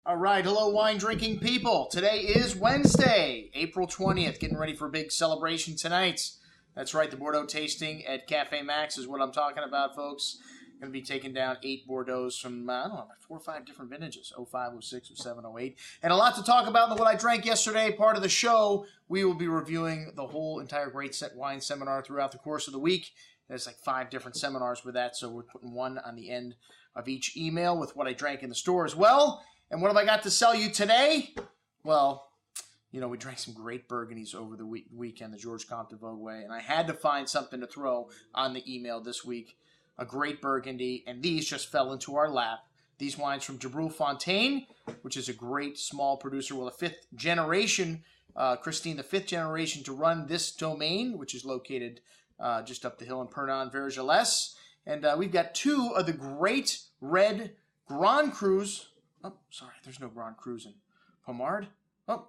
All right, hello wine drinking people. Today is Wednesday, April 20th. Getting ready for a big celebration tonight. That's right, the Bordeaux tasting at Cafe Max is what I'm talking about, folks. Going to be taking down 8 Bordeaux from, I don't know, 4 or 5 different vintages, 05, 06, 07, 08. And a lot to talk about in what I drank yesterday. Part of the show, we will be reviewing the whole entire Great Wine Seminar throughout the course of the week. There's like 5 different seminars with that, so we're putting one on the end of each email with what I drank in the store as well. And what have I got to sell you today? Well, you know, we drank some great Burgundies over the weekend, the Georges Comte de Vogue, and I had to find something to throw on the email this week. A great Burgundy, and these just fell into our lap. These wines from Dubreuil Fontaine, which is a great small producer, well, a 5th generation, Christine, the 5th generation to run this domain, which is located just up the hill in Pernon-Vergelès. And we've got 2 of the great red Grand Crus. Oh, sorry, there's no Grand Crus in Pommard. Oh,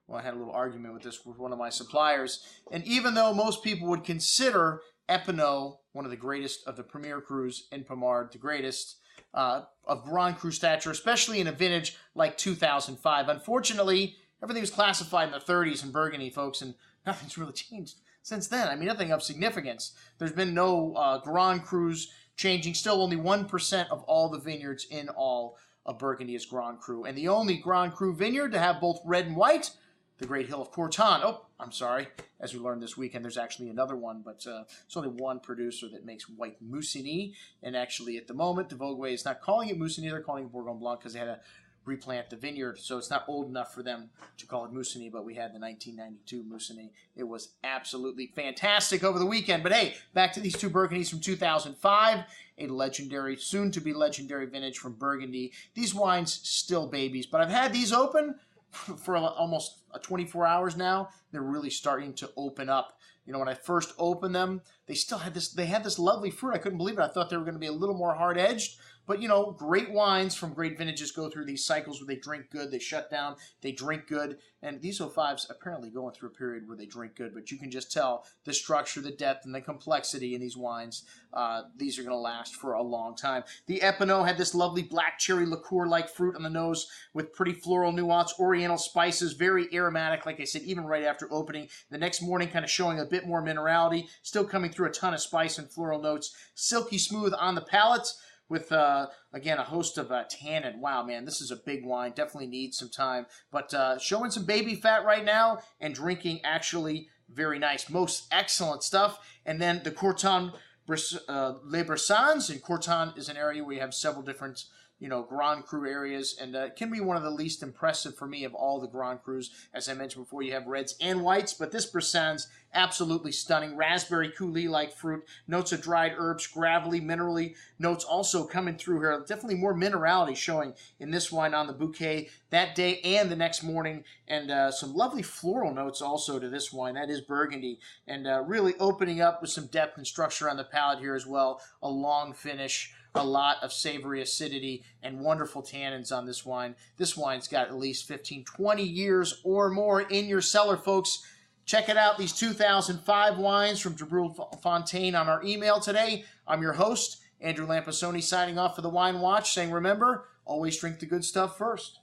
well, I had a little argument with this with one of my suppliers. And even though most people would consider Epenots one of the greatest of the premier crus in Pommard, the greatest of Grand Cru stature, especially in a vintage like 2005. Unfortunately, everything was classified in the 30s in Burgundy, folks, and nothing's really changed since then. I mean, nothing of significance. There's been no Grand Crus changing. Still, only 1% of all the vineyards in all of Burgundy is Grand Cru. And the only Grand Cru vineyard to have both red and white, the great hill of Courtin. Oh, I'm sorry. As we learned this weekend, there's actually another one, but it's only one producer that makes white Musigny. And actually, at the moment, the Vogue is not calling it Musigny. They're calling it Bourgogne Blanc because they had to replant the vineyard. So it's not old enough for them to call it Musigny, but we had the 1992 Musigny. It was absolutely fantastic over the weekend. But hey, back to these 2 Burgundies from 2005. A legendary, soon-to-be legendary vintage from Burgundy. These wines still babies, but I've had these open for almost 24 hours now. They're really starting to open up. You know, when I first opened them, they still had this, they had this lovely fruit. I couldn't believe it. I thought they were going to be a little more hard-edged. But, you know, great wines from great vintages go through these cycles where they drink good, they shut down, they drink good. And these 05s apparently going through a period where they drink good. But you can just tell the structure, the depth, and the complexity in these wines. These are going to last for a long time. The Epenots had this lovely black cherry liqueur-like fruit on the nose with pretty floral nuance, oriental spices, very aromatic, like I said, even right after opening. The next morning kind of showing a bit more minerality, still coming through a ton of spice and floral notes. Silky smooth on the palate, with, again, a host of tannin. Wow, man, this is a big wine. Definitely needs some time. But showing some baby fat right now and drinking actually very nice. Most excellent stuff. And then the Courtin Les Bressans. And Courtin is an area where you have several different, you know, Grand Cru areas, and it can be one of the least impressive for me of all the Grand Crus. As I mentioned before, you have reds and whites, but this Bressans, absolutely stunning. Raspberry coulis-like fruit, notes of dried herbs, gravelly, minerally notes also coming through here. Definitely more minerality showing in this wine on the bouquet that day and the next morning, and some lovely floral notes also to this wine. That is Burgundy, and really opening up with some depth and structure on the palate here as well. A long finish, a lot of savory acidity, and wonderful tannins on this wine. This wine's got at least 15, 20 years or more in your cellar, folks. Check it out, these 2005 wines from Dubreuil Fontaine on our email today. I'm your host, Andrew Lampasoni, signing off for the Wine Watch, saying remember, always drink the good stuff first.